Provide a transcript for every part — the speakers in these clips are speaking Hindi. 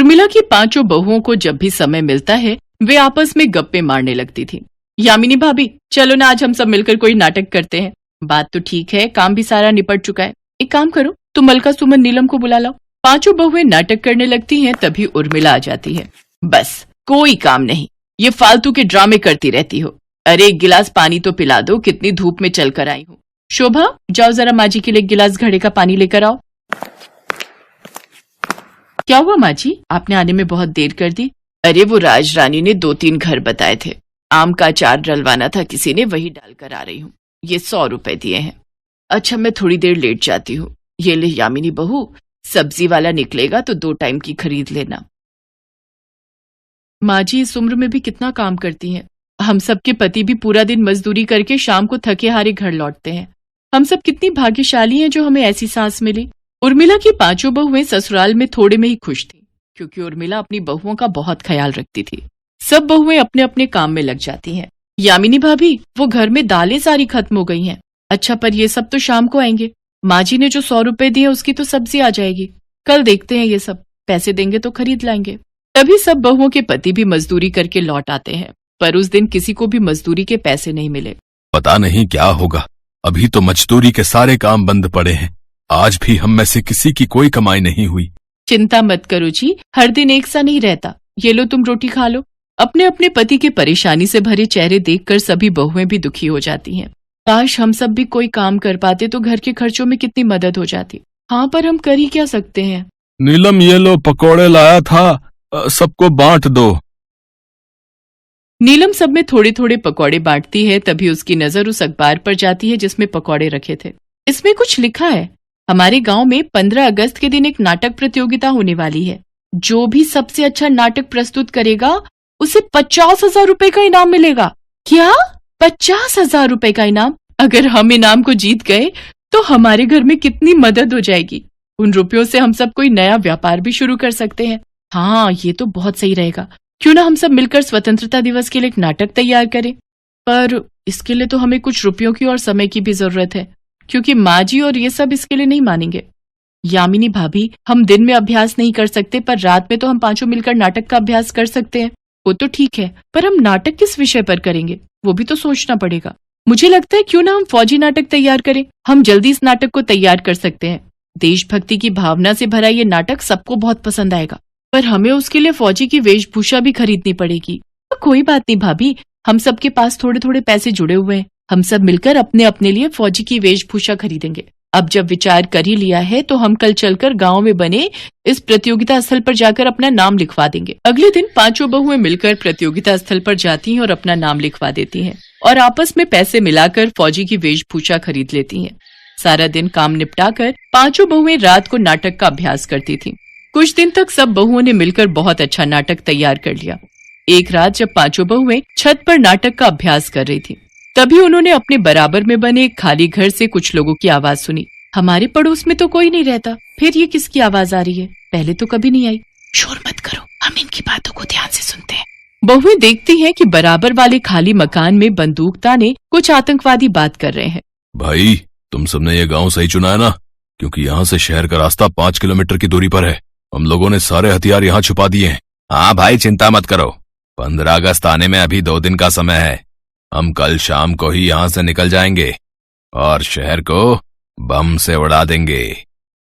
उर्मिला की पांचों बहुओं को जब भी समय मिलता है वे आपस में गप्पे मारने लगती थी। यामिनी भाभी, चलो ना आज हम सब मिलकर कोई नाटक करते हैं। बात तो ठीक है, काम भी सारा निपट चुका है। एक काम करो, तुम मलका, सुमन, नीलम को बुला लाओ। पांचों बहुएं नाटक करने लगती हैं। तभी उर्मिला आ जाती है। बस कोई काम नहीं, ये फालतू के ड्रामे करती रहती हो। अरे एक गिलास पानी तो पिला दो, कितनी धूप में चलकर आई हूँ। शोभा, जाओ जरा माँ जी के लिए गिलास घड़े का पानी लेकर आओ। क्या हुआ माँ जी, आपने आने में बहुत देर कर दी? अरे वो राज रानी ने 2-3 घर बताए थे, आम का अचार डलवाना था किसी ने, वही डालकर आ रही हूँ। ये 100 रुपए दिए हैं। अच्छा मैं थोड़ी देर लेट जाती हूँ। ये ले यामिनी बहू, सब्जी वाला निकलेगा तो 2 टाइम की खरीद लेना। माँ जी इस उम्र में भी कितना काम करती हैं। हम सबके पति भी पूरा दिन मजदूरी करके शाम को थके हारे घर लौटते हैं। हम सब कितनी भाग्यशाली हैं जो हमें ऐसी सास मिली। उर्मिला की पांचों बहुएं ससुराल में थोड़े में ही खुश थी, क्योंकि उर्मिला अपनी बहुओं का बहुत ख्याल रखती थी। सब बहुएं अपने अपने काम में लग जाती हैं। यामिनी भाभी, वो घर में दालें सारी खत्म हो गई हैं। अच्छा पर ये सब तो शाम को आएंगे। माँ जी ने जो 100 रुपए दिए उसकी तो सब्जी आ जाएगी। कल देखते हैं, ये सब पैसे देंगे तो खरीद लाएंगे। तभी सब बहुओं के पति भी मजदूरी करके लौट आते हैं, पर उस दिन किसी को भी मजदूरी के पैसे नहीं मिले। पता नहीं क्या होगा, अभी तो मजदूरी के सारे काम बंद पड़े हैं। आज भी हम में से किसी की कोई कमाई नहीं हुई। चिंता मत करो जी, हर दिन एक सा नहीं रहता। ये लो तुम रोटी खा लो। अपने अपने पति के परेशानी से भरे चेहरे देखकर सभी बहुएं भी दुखी हो जाती हैं। काश हम सब भी कोई काम कर पाते तो घर के खर्चों में कितनी मदद हो जाती। हाँ पर हम कर ही क्या सकते हैं। नीलम ये लो पकोड़े लाया था, सबको बांट दो। नीलम सब में थोड़े थोड़े पकौड़े बांटती है। तभी उसकी नजर उस अखबार पर जाती है जिसमें पकौड़े रखे थे। इसमें कुछ लिखा है, हमारे गांव में 15 अगस्त के दिन एक नाटक प्रतियोगिता होने वाली है। जो भी सबसे अच्छा नाटक प्रस्तुत करेगा उसे 50,000 रुपए का इनाम मिलेगा। क्या 50,000 रुपए का इनाम? अगर हम इनाम को जीत गए तो हमारे घर में कितनी मदद हो जाएगी। उन रुपयों से हम सब कोई नया व्यापार भी शुरू कर सकते हैं। हाँ ये तो बहुत सही रहेगा। क्यों ना हम सब मिलकर स्वतंत्रता दिवस के लिए एक नाटक तैयार करें। पर इसके लिए तो हमें कुछ रुपयों की और समय की भी जरूरत है, क्योंकि माँ जी और ये सब इसके लिए नहीं मानेंगे। यामिनी भाभी, हम दिन में अभ्यास नहीं कर सकते, पर रात में तो हम पांचों मिलकर नाटक का अभ्यास कर सकते हैं। वो तो ठीक है, पर हम नाटक किस विषय पर करेंगे वो भी तो सोचना पड़ेगा। मुझे लगता है क्यों ना हम फौजी नाटक तैयार करें। हम जल्दी इस नाटक को तैयार कर सकते हैं। देशभक्ति की भावना से भरा ये नाटक सबको बहुत पसंद आएगा, पर हमें उसके लिए फौजी की वेशभूषा भी खरीदनी पड़ेगी। तो कोई बात नहीं भाभी, हम सबके पास थोड़े थोड़े पैसे जुड़े हुए हैं। हम सब मिलकर अपने अपने लिए फौजी की वेशभूषा खरीदेंगे। अब जब विचार कर ही लिया है तो हम कल चलकर गांव में बने इस प्रतियोगिता स्थल पर जाकर अपना नाम लिखवा देंगे। अगले दिन पांचों बहुएं मिलकर प्रतियोगिता स्थल पर जाती हैं और अपना नाम लिखवा देती हैं और आपस में पैसे मिलाकर फौजी की वेशभूषा खरीद लेती हैं। सारा दिन काम निपटाकर पांचों बहुएं रात को नाटक का अभ्यास करती थीं। कुछ दिन तक सब बहुओं ने मिलकर बहुत अच्छा नाटक तैयार कर लिया। एक रात जब पांचों बहुएं छत पर नाटक का अभ्यास कर रही थीं, तभी उन्होंने अपने बराबर में बने एक खाली घर से कुछ लोगों की आवाज सुनी। हमारे पड़ोस में तो कोई नहीं रहता, फिर ये किसकी आवाज आ रही है? पहले तो कभी नहीं आई। शोर मत करो, हम इनकी बातों को ध्यान से सुनते हैं। बहुएं देखती हैं कि बराबर वाले खाली मकान में बंदूक ताने कुछ आतंकवादी बात कर रहे हैं। भाई तुम सबने ये गांव सही चुना है ना, क्योंकि यहाँ से शहर का रास्ता 5 किलोमीटर की दूरी पर है। हम लोगों ने सारे हथियार यहाँ छुपा दिए हैं। हाँ भाई चिंता मत करो, 15 अगस्त आने में अभी 2 दिन का समय है। हम कल शाम को ही यहाँ से निकल जाएंगे और शहर को बम से उड़ा देंगे।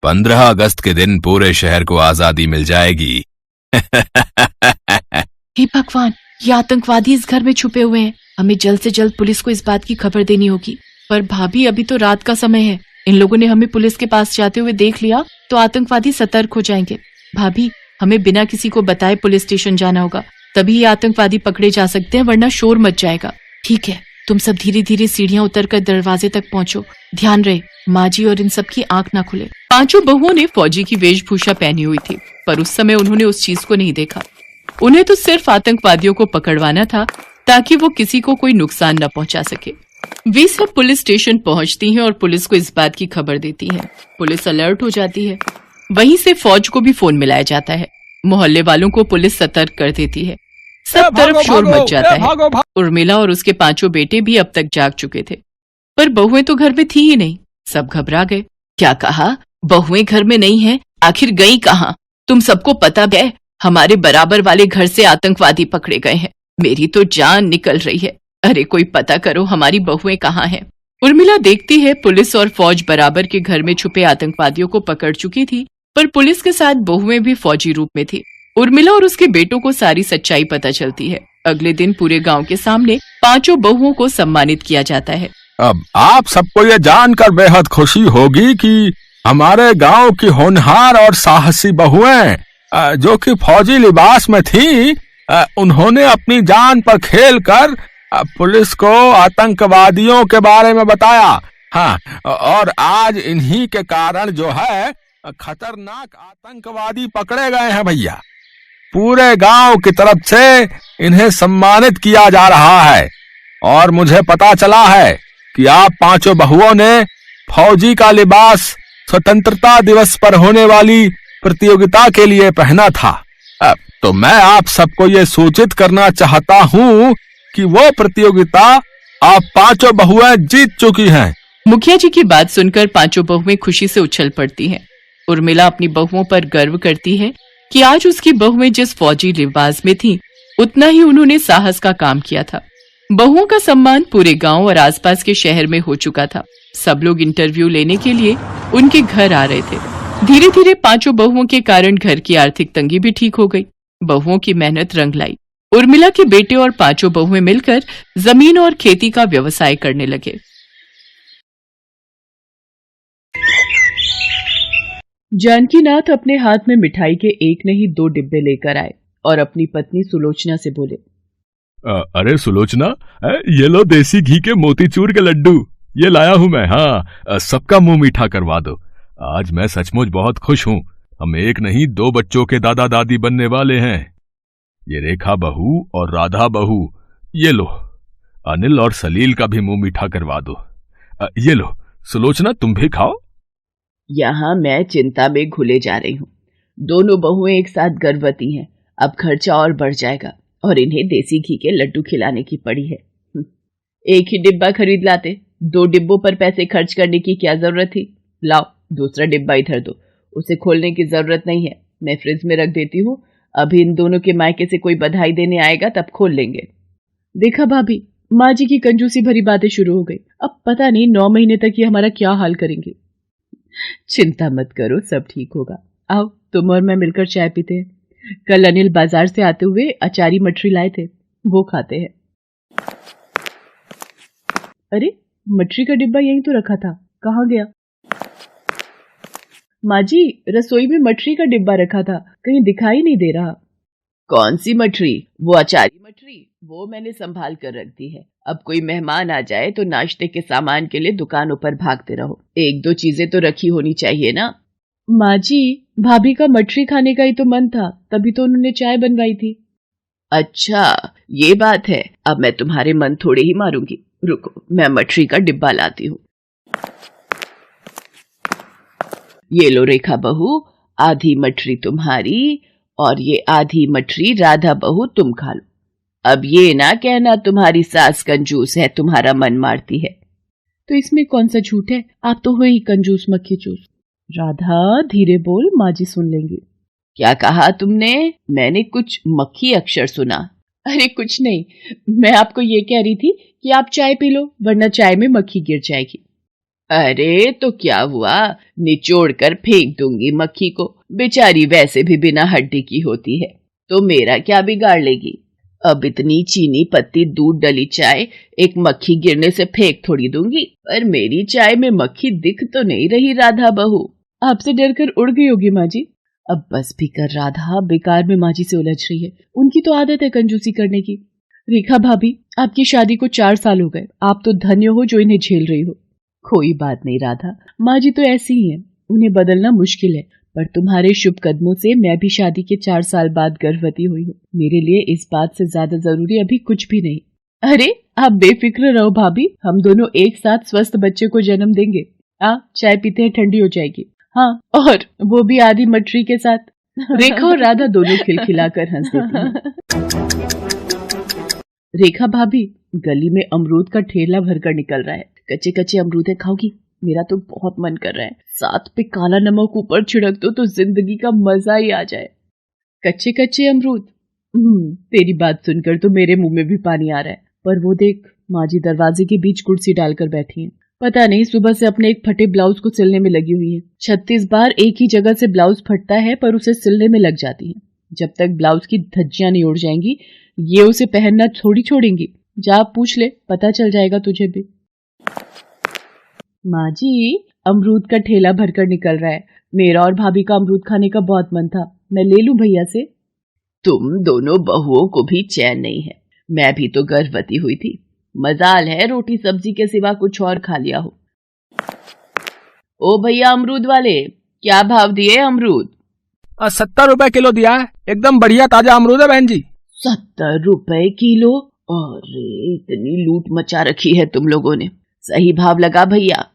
15 अगस्त के दिन पूरे शहर को आजादी मिल जाएगी। हे भगवान, ये आतंकवादी इस घर में छुपे हुए हैं। हमें जल्द से जल्द पुलिस को इस बात की खबर देनी होगी। पर भाभी अभी तो रात का समय है, इन लोगों ने हमें पुलिस के पास जाते हुए देख लिया तो आतंकवादी सतर्क हो जाएंगे। भाभी हमें बिना किसी को बताए पुलिस स्टेशन जाना होगा, तभी ये आतंकवादी पकड़े जा सकते हैं, वरना शोर मच जाएगा। ठीक है, तुम सब धीरे धीरे सीढ़ियां उतरकर दरवाजे तक पहुंचो। ध्यान रहे माँ जी और इन सब की आंख ना खुले। पांचों बहुओं ने फौजी की वेशभूषा पहनी हुई थी, पर उस समय उन्होंने उस चीज को नहीं देखा। उन्हें तो सिर्फ आतंकवादियों को पकड़वाना था ताकि वो किसी को कोई नुकसान न पहुंचा सके। वे सब पुलिस स्टेशन पहुंचती हैं और पुलिस को इस बात की खबर देती हैं। पुलिस अलर्ट हो जाती है। वहीं से फौज को भी फोन मिलाया जाता है। मोहल्ले वालों को पुलिस सतर्क कर देती है। सब तरफ शोर मच जाता है। उर्मिला और उसके पांचों बेटे भी अब तक जाग चुके थे, पर बहुएं तो घर में थी ही नहीं। सब घबरा गए। क्या कहा? बहुएं घर में नहीं है? आखिर गई कहाँ? तुम सबको पता है हमारे बराबर वाले घर से आतंकवादी पकड़े गए हैं। मेरी तो जान निकल रही है। अरे कोई पता करो, हमारी बहुएं कहाँ हैं? उर्मिला देखती है पुलिस और फौज बराबर के घर में छुपे आतंकवादियों को पकड़ चुकी थी, पर पुलिस के साथ बहुएं भी फौजी रूप में थी। उर्मिला और उसके बेटों को सारी सच्चाई पता चलती है। अगले दिन पूरे गांव के सामने 5 बहुओं को सम्मानित किया जाता है। अब आप सबको ये जानकर बेहद खुशी होगी कि हमारे गांव की होनहार और साहसी बहुएं जो कि फौजी लिबास में थीं, उन्होंने अपनी जान पर खेलकर पुलिस को आतंकवादियों के बारे में बताया। हाँ, और आज इन्हीं के कारण जो है खतरनाक आतंकवादी पकड़े गए हैं भैया। पूरे गांव की तरफ से इन्हें सम्मानित किया जा रहा है और मुझे पता चला है कि आप 5 बहुओं ने फौजी का लिबास स्वतंत्रता दिवस पर होने वाली प्रतियोगिता के लिए पहना था। तो मैं आप सबको ये सूचित करना चाहता हूँ कि वो प्रतियोगिता आप 5 बहुएं जीत चुकी हैं। मुखिया जी की बात सुनकर 5 बहुएं खुशी से उछल पड़ती हैं। उर्मिला अपनी बहुओं पर गर्व करती है कि आज उसकी बहुएं जिस फौजी लिबास में थीं, उतना ही उन्होंने साहस का काम किया था। बहुओं का सम्मान पूरे गांव और आसपास के शहर में हो चुका था। सब लोग इंटरव्यू लेने के लिए उनके घर आ रहे थे। धीरे धीरे 5 बहुओं के कारण घर की आर्थिक तंगी भी ठीक हो गई। बहुओं की मेहनत रंग लाई। उर्मिला के बेटे और 5 बहुएं मिलकर जमीन और खेती का व्यवसाय करने लगे। जानकीनाथ अपने हाथ में मिठाई के एक नहीं 2 डिब्बे लेकर आए और अपनी पत्नी सुलोचना से बोले, अरे सुलोचना, ये लो देसी घी के मोतीचूर के लड्डू, ये लाया हूं मैं। हाँ, सबका मुंह मीठा करवा दो। आज मैं सचमुच बहुत खुश हूँ। हम एक नहीं 2 बच्चों के दादा दादी बनने वाले हैं। ये रेखा बहू और राधा बहू, ये लो। अनिल और सलील का भी मुंह मीठा करवा दो। ये लो सुलोचना, तुम भी खाओ। यहाँ मैं चिंता में घुले जा रही हूँ। दोनों बहुएं एक साथ गर्भवती हैं। अब खर्चा और बढ़ जाएगा और इन्हें देसी घी के लड्डू खिलाने की पड़ी है। एक ही डिब्बा खरीद लाते, 2 डिब्बों पर पैसे खर्च करने की क्या जरूरत थी? लाओ, दूसरा डिब्बा इधर दो। उसे खोलने की जरूरत नहीं है, मैं फ्रिज में रख देती हूँ। अभी इन दोनों के मायके से कोई बधाई देने आएगा तब खोल लेंगे। देखा भाभी, माँ जी की कंजूसी भरी बातें शुरू हो गई। अब पता नहीं 9 महीने तक ये हमारा क्या हाल करेंगे। चिंता मत करो, सब ठीक होगा। आओ, तुम और मैं मिलकर चाय पीते हैं। कल अनिल बाजार से आते हुए अचारी मठरी लाए थे, वो खाते हैं। अरे, मठरी का डिब्बा यहीं तो रखा था, कहाँ गया? माँ जी, रसोई में मठरी का डिब्बा रखा था, कहीं दिखाई नहीं दे रहा। कौन सी मठरी? वो अचारी मठरी, वो मैंने संभाल कर रख दी है। अब कोई मेहमान आ जाए तो नाश्ते के सामान के लिए दुकानों पर भागते रहो। 1-2 चीजें तो रखी होनी चाहिए ना। माँ जी, भाभी का मठरी खाने का ही तो मन था, तभी तो उन्होंने चाय बनवाई थी। अच्छा, ये बात है। अब मैं तुम्हारे मन थोड़े ही मारूंगी। रुको, मैं मठरी का डिब्बा लाती हूँ। ये लो रेखा बहू, आधी मठरी तुम्हारी और ये आधी मठरी राधा बहू तुम खा लो। अब ये ना कहना तुम्हारी सास कंजूस है, तुम्हारा मन मारती है। तो इसमें कौन सा झूठ है? आप तो हो ही कंजूस मक्खी चूस। राधा, धीरे बोल, माँ जी सुन लेंगी। क्या कहा तुमने? मैंने कुछ मक्खी अक्षर सुना। अरे कुछ नहीं, मैं आपको ये कह रही थी कि आप चाय पी लो, वरना चाय में मक्खी गिर जाएगी। अरे तो क्या हुआ, निचोड़ कर फेंक दूंगी मक्खी को। बेचारी वैसे भी बिना हड्डी की होती है, तो मेरा क्या बिगाड़ लेगी। अब इतनी चीनी पत्ती दूध डली चाय एक मक्खी गिरने से फेंक थोड़ी दूंगी। पर मेरी चाय में मक्खी दिख तो नहीं रही राधा बहू। आपसे डरकर उड़ गई होगी माँ जी। अब बस भी कर राधा, बेकार में माँ जी से उलझ रही है। उनकी तो आदत है कंजूसी करने की। रेखा भाभी, आपकी शादी को 4 साल हो गए। आप तो धन्य हो जो इन्हें झेल रही हो। कोई बात नहीं राधा, माँ जी तो ऐसी ही हैं, उन्हें बदलना मुश्किल है। पर तुम्हारे शुभ कदमों से मैं भी शादी के 4 साल बाद गर्भवती हुई हूँ। मेरे लिए इस बात से ज्यादा जरूरी अभी कुछ भी नहीं। अरे आप बेफिक्र रहो भाभी, हम दोनों एक साथ स्वस्थ बच्चे को जन्म देंगे। चाय पीते हैं, ठंडी हो जाएगी। हाँ, और वो भी आधी मठरी के साथ। रेखा और राधा दोनों खिलखिलाकर हंस देती हैं। रेखा भाभी, गली में अमरूद का ठेला भरकर निकल रहा है। कच्चे कच्चे अमरूद खाओगी? मेरा तो बहुत मन कर रहा है। साथ पे काला नमक ऊपर छिड़क दो तो जिंदगी का मजा ही आ जाए। कच्चे कच्चे अमरूद। तेरी बात सुनकर तो मेरे मुंह में भी पानी आ रहा है। पर वो देख, माँ जी दरवाजे के बीच कुर्सी डालकर बैठी हैं। पता नहीं सुबह से अपने एक फटे ब्लाउज को सिलने में लगी हुई है। 36 बार एक ही जगह से ब्लाउज फटता है पर उसे सिलने में लग जाती है। जब तक ब्लाउज की धज्जियां नहीं उड़ जाएंगी ये उसे पहनना थोड़ी छोड़ेंगी। जा पूछ ले, पता चल जाएगा तुझे भी। माँ जी, अमरूद का ठेला भरकर निकल रहा है। मेरा और भाभी का अमरूद खाने का बहुत मन था, मैं ले लूं भैया से? तुम दोनों बहुओं को भी चैन नहीं है। मैं भी तो गर्भवती हुई थी, मजाल है रोटी सब्जी के सिवा कुछ और खा लिया हो। ओ भैया अमरूद वाले, क्या भाव दिए अमरूद? 70 रुपए किलो दिया है, एकदम बढ़िया ताजा अमरूद है बहन जी। 70 रुपए किलो? अरे इतनी लूट मचा रखी है तुम लोगों ने। सही भाव लगा भैया।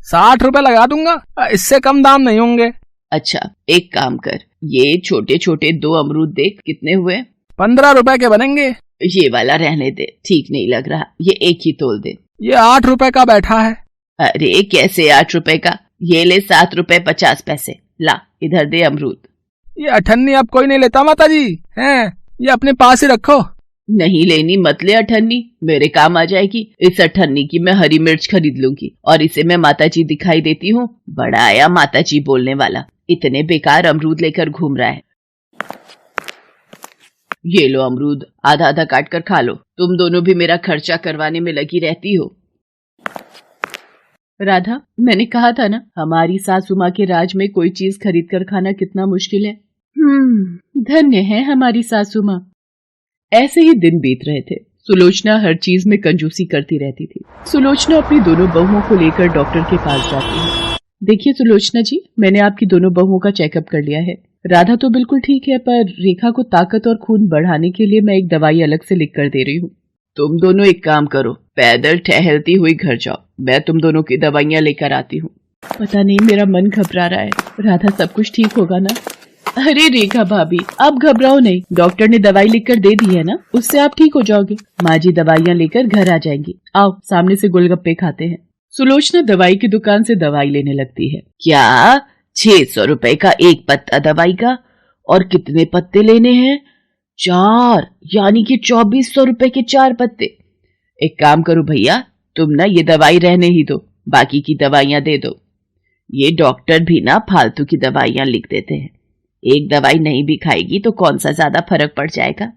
60 रुपए लगा दूंगा, इससे कम दाम नहीं होंगे। अच्छा एक काम कर, ये छोटे छोटे 2 अमरूद देख कितने हुए? 15 रुपए के बनेंगे। ये वाला रहने दे, ठीक नहीं लग रहा, ये एक ही तोल दे। ये 8 रुपए का बैठा है। अरे कैसे 8 रुपए का? ये ले 7 रुपए 50 पैसे। ला इधर दे अमरूद। ये अठन्नी अब कोई नहीं लेता माता जी, हैं? ये अपने पास ही रखो। नहीं लेनी मत ले अठन्नी, मेरे काम आ जाएगी। इस अठन्नी की मैं हरी मिर्च खरीद लूंगी और इसे मैं माताजी दिखाई देती हूँ। बड़ा आया माताजी बोलने वाला, इतने बेकार अमरूद लेकर घूम रहा है। ये लो अमरूद, आधा आधा काट कर खा लो। तुम दोनों भी मेरा खर्चा करवाने में लगी रहती हो। राधा, मैंने कहा था ना, हमारी सासू माँ के राज में कोई चीज खरीद कर खाना कितना मुश्किल है। धन्य है हमारी सासू माँ। ऐसे ही दिन बीत रहे थे। सुलोचना हर चीज में कंजूसी करती रहती थी। सुलोचना अपनी दोनों बहुओं को लेकर डॉक्टर के पास जाती है। देखिए सुलोचना जी, मैंने आपकी दोनों बहुओं का चेकअप कर लिया है। राधा तो बिल्कुल ठीक है, पर रेखा को ताकत और खून बढ़ाने के लिए मैं एक दवाई अलग से लिख कर दे रही हूँ। तुम दोनों एक काम करो, पैदल टहलती हुई घर जाओ, मैं तुम दोनों की दवाइयाँ लेकर आती हूँ। पता नहीं मेरा मन घबरा रहा है। राधा सब कुछ ठीक होगा ना? अरे रेखा भाभी, आप घबराओ नहीं, डॉक्टर ने दवाई लिखकर दे दी है ना, उससे आप ठीक हो जाओगे। माँ जी दवाइयाँ लेकर घर आ जाएंगी। आओ सामने से गोलगप्पे खाते हैं। सुलोचना दवाई की दुकान से दवाई लेने लगती है। क्या 600 रुपए का एक पत्ता दवाई का? और कितने पत्ते लेने हैं? 4, यानी कि 2400 रुपए के 4 पत्ते। एक काम करो भैया, तुम ना ये दवाई रहने ही दो, बाकी की दवाइयाँ दे दो। ये डॉक्टर भी ना फालतू की दवाइयाँ लिख देते हैं। एक दवाई नहीं भी खाएगी तो कौन सा ज्यादा फर्क पड़ जाएगा।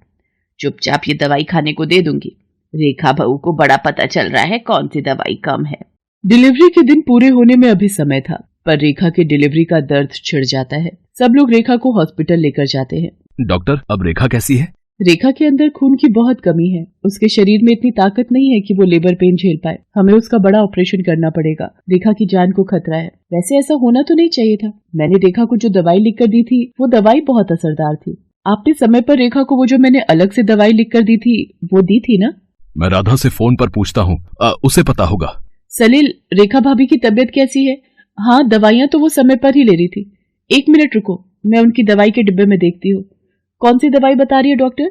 चुपचाप ये दवाई खाने को दे दूंगी। रेखा बहू को बड़ा पता चल रहा है कौन सी दवाई कम है। डिलीवरी के दिन पूरे होने में अभी समय था, पर रेखा के डिलीवरी का दर्द छिड़ जाता है। सब लोग रेखा को हॉस्पिटल लेकर जाते हैं। डॉक्टर, अब रेखा कैसी है? रेखा के अंदर खून की बहुत कमी है। उसके शरीर में इतनी ताकत नहीं है कि वो लेबर पेन झेल पाए। हमें उसका बड़ा ऑपरेशन करना पड़ेगा। रेखा की जान को खतरा है। वैसे ऐसा होना तो नहीं चाहिए था। मैंने रेखा को जो दवाई लिख कर दी थी वो दवाई बहुत असरदार थी। आपने समय पर रेखा को वो जो मैंने अलग से दवाई लिख कर दी थी वो दी थी ना? मैं राधा से फोन पर पूछता हूँ, उसे पता होगा। सलील, रेखा भाभी की तबीयत कैसी है? हाँ, दवाइयाँ तो वो समय पर ही ले रही थी। 1 मिनट रुको, मैं उनकी दवाई के डिब्बे में देखती हूँ। कौन सी दवाई बता रही है डॉक्टर?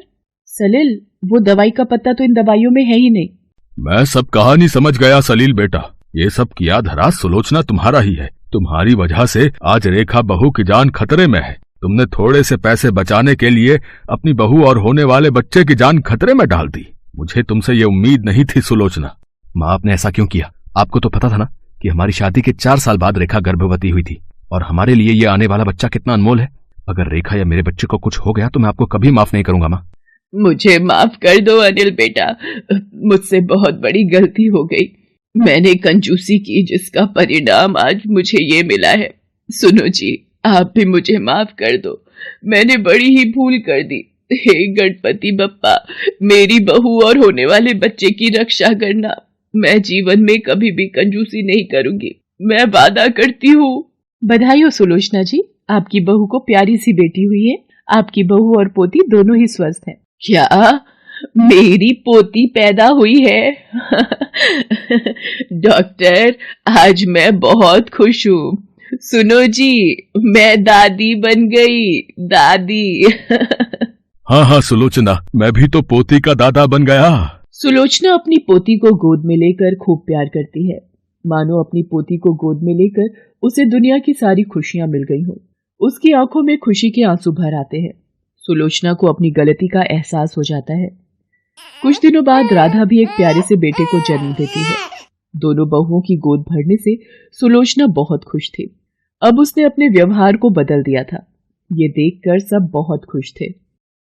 सलील, वो दवाई का पत्ता तो इन दवाइयों में है ही नहीं। मैं सब कहानी समझ गया सलील बेटा। ये सब किया धरा सुलोचना तुम्हारा ही है। तुम्हारी वजह से आज रेखा बहू की जान खतरे में है। तुमने थोड़े से पैसे बचाने के लिए अपनी बहू और होने वाले बच्चे की जान खतरे में डाल दी। मुझे तुमसे ये उम्मीद नहीं थी सुलोचना। माँ, आपने ऐसा क्यों किया? आपको तो पता था ना कि हमारी शादी के 4 साल बाद रेखा गर्भवती हुई थी और हमारे लिए ये आने वाला बच्चा कितना अनमोल है। अगर रेखा या मेरे बच्चे को कुछ हो गया तो मैं आपको कभी माफ नहीं करूंगा माँ। मुझे माफ कर दो अनिल बेटा, मुझसे बहुत बड़ी गलती हो गई। मैंने कंजूसी की जिसका परिणाम आज मुझे ये मिला है। सुनो जी, आप भी मुझे माफ कर दो, मैंने बड़ी ही भूल कर दी। हे गणपति बप्पा, मेरी बहू और होने वाले बच्चे की रक्षा करना। मैं जीवन में कभी भी कंजूसी नहीं करूंगी, मैं वादा करती हूँ। बधाई हो सुलोचना जी, आपकी बहू को प्यारी सी बेटी हुई है। आपकी बहू और पोती दोनों ही स्वस्थ हैं। क्या मेरी पोती पैदा हुई है? डॉक्टर, आज मैं बहुत खुश हूँ। सुनो जी, मैं दादी बन गई, दादी। हाँ सुलोचना, मैं भी तो पोती का दादा बन गया। सुलोचना अपनी पोती को गोद में लेकर खूब प्यार करती है, मानो अपनी पोती को गोद में लेकर उसे दुनिया की सारी खुशियां मिल गई हो। उसकी आंखों में खुशी के आंसू भर आते हैं। सुलोचना को अपनी गलती का एहसास हो जाता है। कुछ दिनों बाद राधा भी एक प्यारे से बेटे को जन्म देती है। दोनों बहुओं की गोद भरने से सुलोचना बहुत खुश थी। अब उसने अपने व्यवहार को बदल दिया था। ये देखकर सब बहुत खुश थे।